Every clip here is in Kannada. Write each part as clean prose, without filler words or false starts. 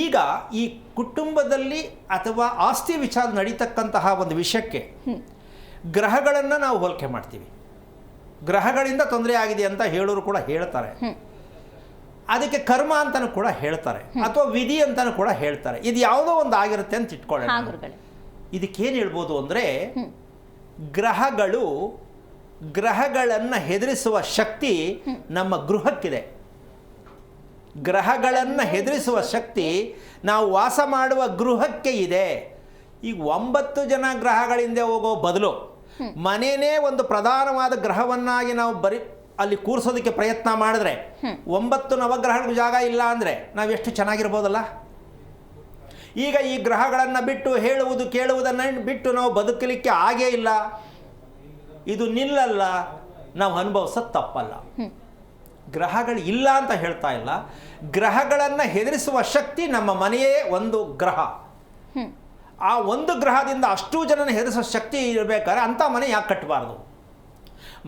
ಈಗ ಈ ಕುಟುಂಬದಲ್ಲಿ ಅಥವಾ ಆಸ್ತಿ ವಿಚಾರ ನಡೀತಕ್ಕಂತಹ ಒಂದು ವಿಷಯಕ್ಕೆ ಗ್ರಹಗಳನ್ನು ನಾವು ಹೋಲಿಕೆ ಮಾಡ್ತೀವಿ. ಗ್ರಹಗಳಿಂದ ತೊಂದರೆ ಆಗಿದೆ ಅಂತ ಹೇಳೋರು ಕೂಡ ಹೇಳ್ತಾರೆ. ಅದಕ್ಕೆ ಕರ್ಮ ಅಂತಲೂ ಕೂಡ ಹೇಳ್ತಾರೆ, ಅಥವಾ ವಿಧಿ ಅಂತಲೂ ಕೂಡ ಹೇಳ್ತಾರೆ. ಇದು ಯಾವುದೋ ಒಂದು ಆಗಿರುತ್ತೆ ಅಂತ ಇಟ್ಕೊಳ್ಳೋಣ. ಇದಕ್ಕೇನು ಹೇಳ್ಬೋದು ಅಂದರೆ, ಗ್ರಹಗಳನ್ನು ಹೆದರಿಸುವ ಶಕ್ತಿ ನಮ್ಮ ಗೃಹಕ್ಕಿದೆ. ಗ್ರಹಗಳನ್ನು ಹೆದರಿಸುವ ಶಕ್ತಿ ನಾವು ವಾಸ ಮಾಡುವ ಗೃಹಕ್ಕೆ ಇದೆ. ಈಗ 9 ಜನ ಗ್ರಹಗಳಿಂದ ಹೋಗೋ ಬದಲು ಮನೆಯೇ ಒಂದು ಪ್ರಧಾನವಾದ ಗ್ರಹವನ್ನಾಗಿ ನಾವು ಅಲ್ಲಿ ಕೂರಿಸೋದಕ್ಕೆ ಪ್ರಯತ್ನ ಮಾಡಿದ್ರೆ 9 ನವಗ್ರಹಗಳಿಗೂ ಜಾಗ ಇಲ್ಲ ಅಂದರೆ ನಾವು ಎಷ್ಟು ಚೆನ್ನಾಗಿರ್ಬೋದಲ್ಲ. ಈಗ ಈ ಗ್ರಹಗಳನ್ನು ಬಿಟ್ಟು ಹೇಳುವುದು ಕೇಳುವುದನ್ನು ಬಿಟ್ಟು ನಾವು ಬದುಕಲಿಕ್ಕೆ ಆಗೇ ಇಲ್ಲ. ಇದು ನಿಲ್ಲಲ್ಲ, ನಾವು ಅನುಭವಿಸೋದು ತಪ್ಪಲ್ಲ. ಗ್ರಹಗಳು ಇಲ್ಲ ಅಂತ ಹೇಳ್ತಾ ಇಲ್ಲ. ಗ್ರಹಗಳನ್ನು ಹೆದರಿಸುವ ಶಕ್ತಿ ನಮ್ಮ ಮನೆಯೇ ಒಂದು ಗ್ರಹ. ಆ ಒಂದು ಗ್ರಹದಿಂದ ಅಷ್ಟೂ ಜನನ ಹೆದರಿಸೋ ಶಕ್ತಿ ಇರಬೇಕಾದ್ರೆ ಅಂಥ ಮನೆ ಯಾಕೆ ಕಟ್ಟಬಾರ್ದು?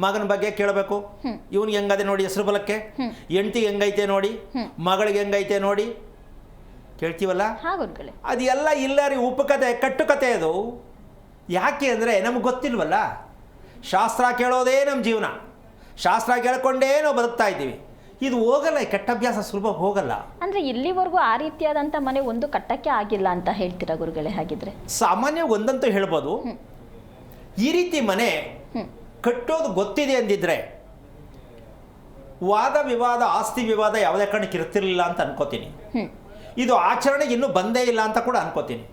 ಮಗನ ಬಗ್ಗೆ ಕೇಳಬೇಕು, ಇವನಿಗೆ ಹೆಂಗದೆ ನೋಡಿ ಹೆಸರು ಬಲಕ್ಕೆ, ಹೆಂಡತಿಗೆ ಹೆಂಗೈತೆ ನೋಡಿ, ಮಗಳಿಗೆ ಹೆಂಗೈತೆ ನೋಡಿ, ಕೇಳ್ತೀವಲ್ಲ. ಅದು ಎಲ್ಲ ಇಲ್ಲ ರೀ, ಉಪಕತೆ ಕಟ್ಟುಕತೆ. ಅದು ಯಾಕೆ ಅಂದರೆ ನಮಗೆ ಗೊತ್ತಿಲ್ವಲ್ಲ. ಶಾಸ್ತ್ರ ಕೇಳೋದೇ ನಮ್ಮ ಜೀವನ, ಶಾಸ್ತ್ರ ಕೇಳ್ಕೊಂಡೇ ನಾವು ಬದುಕ್ತಾ ಇದ್ದೀವಿ. ಇದು ಹೋಗಲ್ಲ, ಈ ಕೆಟ್ಟ ಅಭ್ಯಾಸ ಸುಲಭ ಹೋಗಲ್ಲ. ಅಂದರೆ ಇಲ್ಲಿವರೆಗೂ ಆ ರೀತಿಯಾದಂಥ ಮನೆ ಒಂದು ಕಟ್ಟಕ್ಕೆ ಆಗಿಲ್ಲ ಅಂತ ಹೇಳ್ತೀರಾ ಗುರುಗಳೇ? ಹಾಗಿದ್ರೆ ಸಾಮಾನ್ಯ ಒಂದಂತೂ ಹೇಳ್ಬೋದು. ಈ ರೀತಿ ಮನೆ ಕಟ್ಟೋದು ಗೊತ್ತಿದೆ ಅಂದಿದ್ರೆ ವಾದ ವಿವಾದ, ಆಸ್ತಿ ವಿವಾದ ಯಾವುದೇ ಕಾರಣಕ್ಕೆ ಇರ್ತಿರ್ಲಿಲ್ಲ ಅಂತ ಅನ್ಕೋತೀನಿ. ಇದು ಆಚರಣೆಗೆ ಇನ್ನೂ ಬಂದೇ ಇಲ್ಲ ಅಂತ ಕೂಡ ಅನ್ಕೋತೀನಿ.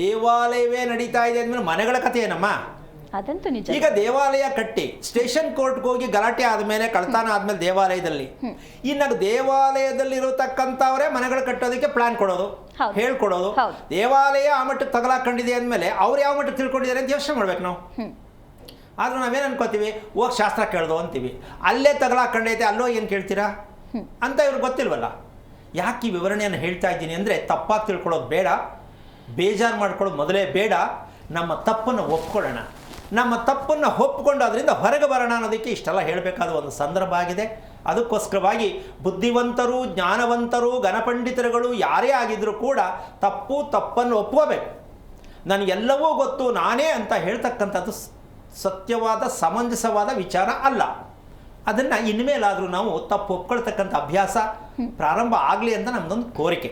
ದೇವಾಲಯವೇ ನಡೀತಾ ಇದೆ ಅಂದಮೇಲೆ ಮನೆಗಳ ಕಥೆ ಏನಮ್ಮ? ಅದಂತೂ ನಿಜ. ಈಗ ದೇವಾಲಯ ಕಟ್ಟಿ ಸ್ಟೇಷನ್ ಕೋರ್ಟ್ಗೆ ಹೋಗಿ ಗಲಾಟೆ ಆದಮೇಲೆ, ಕಳ್ತನ ಆದಮೇಲೆ ದೇವಾಲಯದಲ್ಲಿ, ಇನ್ನು ದೇವಾಲಯದಲ್ಲಿ ಇರತಕ್ಕಂಥವರೇ ಮನೆಗಳು ಕಟ್ಟೋದಕ್ಕೆ ಪ್ಲಾನ್ ಕೊಡೋದು, ಹೇಳ್ಕೊಡೋದು. ದೇವಾಲಯ ಆ ಮಟ್ಟಕ್ಕೆ ತಗಲಾಕೊಂಡಿದೆ ಅಂದಮೇಲೆ ಅವ್ರು ಯಾವ ಮಟ್ಟಕ್ಕೆ ತಿಳ್ಕೊಂಡಿದ್ದಾರೆ ಅಂತ ಯೋಚನೆ ಮಾಡ್ಬೇಕು ನಾವು. ಆದರೂ ನಾವೇನು ಅನ್ಕೋತೀವಿ, ಹೋಗಿ ಶಾಸ್ತ್ರ ಕೇಳ್ದು ಅಂತೀವಿ. ಅಲ್ಲೇ ತಗಲಾಕೊಂಡೈತೆ, ಅಲ್ಲೋ ಏನು ಕೇಳ್ತೀರಾ ಅಂತ ಇವ್ರಿಗೆ ಗೊತ್ತಿಲ್ವಲ್ಲ. ಯಾಕೆ ಈ ವಿವರಣೆಯನ್ನು ಹೇಳ್ತಾ ಇದ್ದೀನಿ ಅಂದರೆ, ತಪ್ಪಾಗಿ ತಿಳ್ಕೊಳ್ಳೋದು ಬೇಡ, ಬೇಜಾರು ಮಾಡ್ಕೊಳ್ಳೋದು ಮೊದಲೇ ಬೇಡ. ನಮ್ಮ ತಪ್ಪನ್ನು ಒಪ್ಕೊಳ್ಳೋಣ. ನಮ್ಮ ತಪ್ಪನ್ನು ಒಪ್ಪಿಕೊಂಡು ಅದರಿಂದ ಹೊರಗೆ ಬರೋಣ ಅನ್ನೋದಕ್ಕೆ ಇಷ್ಟೆಲ್ಲ ಹೇಳಬೇಕಾದ ಒಂದು ಸಂದರ್ಭ ಆಗಿದೆ. ಅದಕ್ಕೋಸ್ಕರವಾಗಿ ಬುದ್ಧಿವಂತರು, ಜ್ಞಾನವಂತರು, ಘನಪಂಡಿತರುಗಳು ಯಾರೇ ಆಗಿದ್ದರೂ ಕೂಡ ತಪ್ಪನ್ನು ಒಪ್ಕೋಬೇಕು. ನನಗೆಲ್ಲವೂ ಗೊತ್ತು ನಾನೇ ಅಂತ ಹೇಳ್ತಕ್ಕಂಥದ್ದು ಸತ್ಯವಾದ, ಸಮಂಜಸವಾದ ವಿಚಾರ ಅಲ್ಲ. ಅದನ್ನು ಇನ್ಮೇಲಾದರೂ ನಾವು ತಪ್ಪು ಒಪ್ಕೊಳ್ತಕ್ಕಂಥ ಅಭ್ಯಾಸ ಪ್ರಾರಂಭ ಆಗಲಿ ಅಂತ ನಮ್ಮದೊಂದು ಕೋರಿಕೆ.